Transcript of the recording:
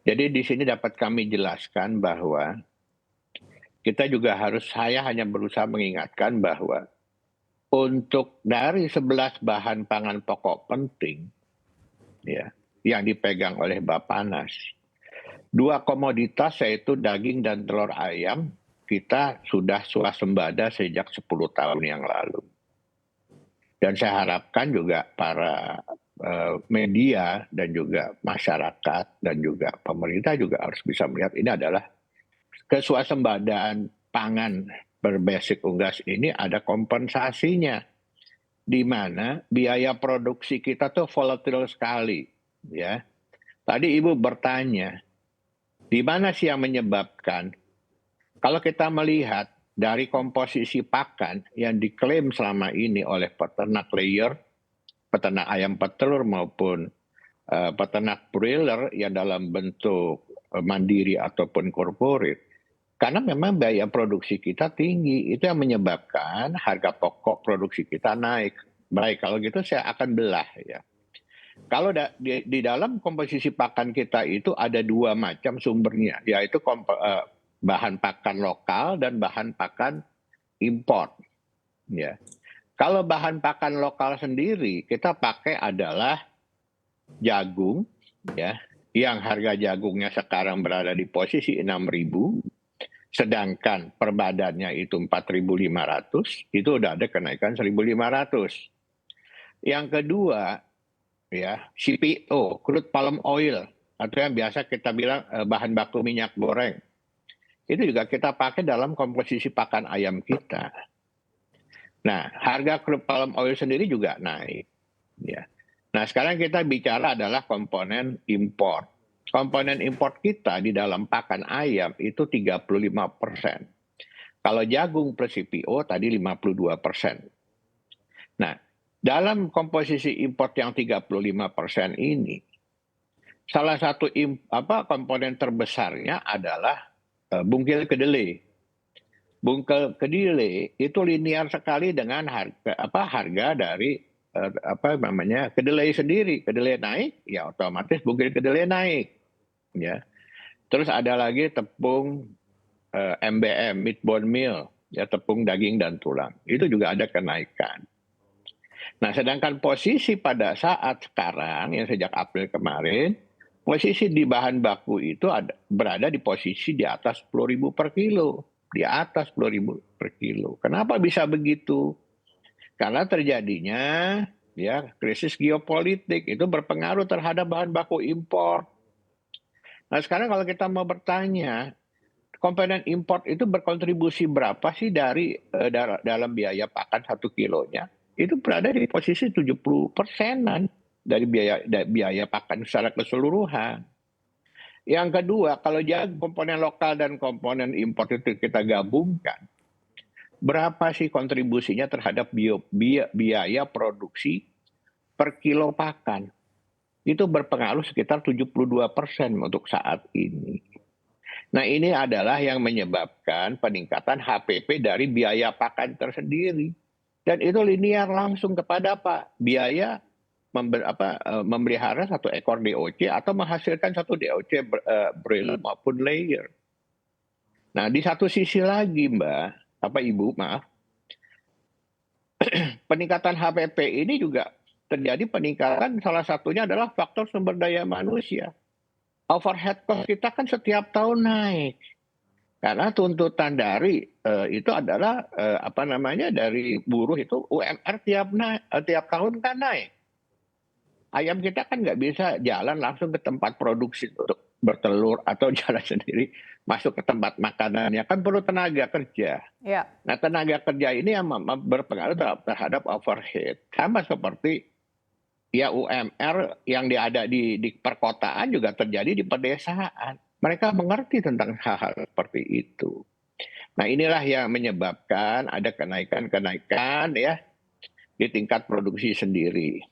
Jadi di sini dapat kami jelaskan bahwa kita juga saya hanya berusaha mengingatkan bahwa untuk dari 11 bahan pangan pokok penting ya, yang dipegang oleh Bappenas, 2 komoditas yaitu daging dan telur ayam, kita sudah swasembada sejak 10 tahun yang lalu. Dan saya harapkan juga para media dan juga masyarakat dan juga pemerintah juga harus bisa melihat ini adalah keswasembadaan pangan berbasis unggas ini ada kompensasinya, di mana biaya produksi kita tuh volatile sekali, ya. Tadi Ibu bertanya, di mana sih yang menyebabkan? Kalau kita melihat dari komposisi pakan yang diklaim selama ini oleh peternak layer, peternak ayam petelur maupun peternak broiler yang dalam bentuk mandiri ataupun corporate, karena memang biaya produksi kita tinggi, itu yang menyebabkan harga pokok produksi kita naik. Baik, kalau gitu saya akan belah ya. Kalau di dalam komposisi pakan kita itu ada 2 macam sumbernya, yaitu bahan pakan lokal dan bahan pakan import. Ya. Kalau bahan pakan lokal sendiri kita pakai adalah jagung, ya, yang harga jagungnya sekarang berada di posisi 6.000. Sedangkan per badannya itu 4.500, itu udah ada kenaikan 1.500. Yang kedua, ya, CPO, crude palm oil, atau yang biasa kita bilang bahan baku minyak goreng. Itu juga kita pakai dalam komposisi pakan ayam kita. Nah, harga crude palm oil sendiri juga naik. Ya. Nah, sekarang kita bicara adalah komponen import. Komponen import kita di dalam pakan ayam itu 35%. Kalau jagung plus CPO tadi 52%. Nah, dalam komposisi import yang 35% ini, salah satu komponen terbesarnya adalah bungkil kedelai. Bungkil kedelai itu linear sekali dengan harga dari kedelai sendiri. Kedelai naik, ya otomatis bungkil kedelai naik. Ya. Terus ada lagi tepung MBM, meat bone meal, ya tepung daging dan tulang. Itu juga ada kenaikan. Nah, sedangkan posisi pada saat sekarang yang sejak April kemarin, posisi di bahan baku itu berada di posisi di atas 10.000 per kilo, di atas 10.000 per kilo. Kenapa bisa begitu? Karena terjadinya ya krisis geopolitik itu berpengaruh terhadap bahan baku impor. Nah, sekarang kalau kita mau bertanya, komponen import itu berkontribusi berapa sih dari dalam biaya pakan 1 kilonya? Itu berada di posisi 70%-an dari biaya pakan secara keseluruhan. Yang kedua, kalau komponen lokal dan komponen import itu kita gabungkan, berapa sih kontribusinya terhadap biaya produksi per kilo pakan? Itu berpengaruh sekitar 72% untuk saat ini. Nah, ini adalah yang menyebabkan peningkatan HPP dari biaya pakan tersendiri. Dan itu linear langsung kepada apa? Biaya memelihara satu ekor DOC atau menghasilkan satu DOC broiler maupun layer. Nah, di satu sisi lagi, Ibu, maaf, peningkatan HPP ini juga terjadi peningkatan, salah satunya adalah faktor sumber daya manusia. Overhead cost kita kan setiap tahun naik. Karena tuntutan dari itu adalah dari buruh itu UMR tiap tahun kan naik. Ayam kita kan nggak bisa jalan langsung ke tempat produksi untuk bertelur atau jalan sendiri masuk ke tempat makanannya, kan perlu tenaga kerja. Ya. Nah, tenaga kerja ini yang berpengaruh terhadap overhead. Sama seperti ya UMR yang ada di perkotaan juga terjadi di pedesaan. Mereka mengerti tentang hal-hal seperti itu. Nah, inilah yang menyebabkan ada kenaikan-kenaikan ya di tingkat produksi sendiri.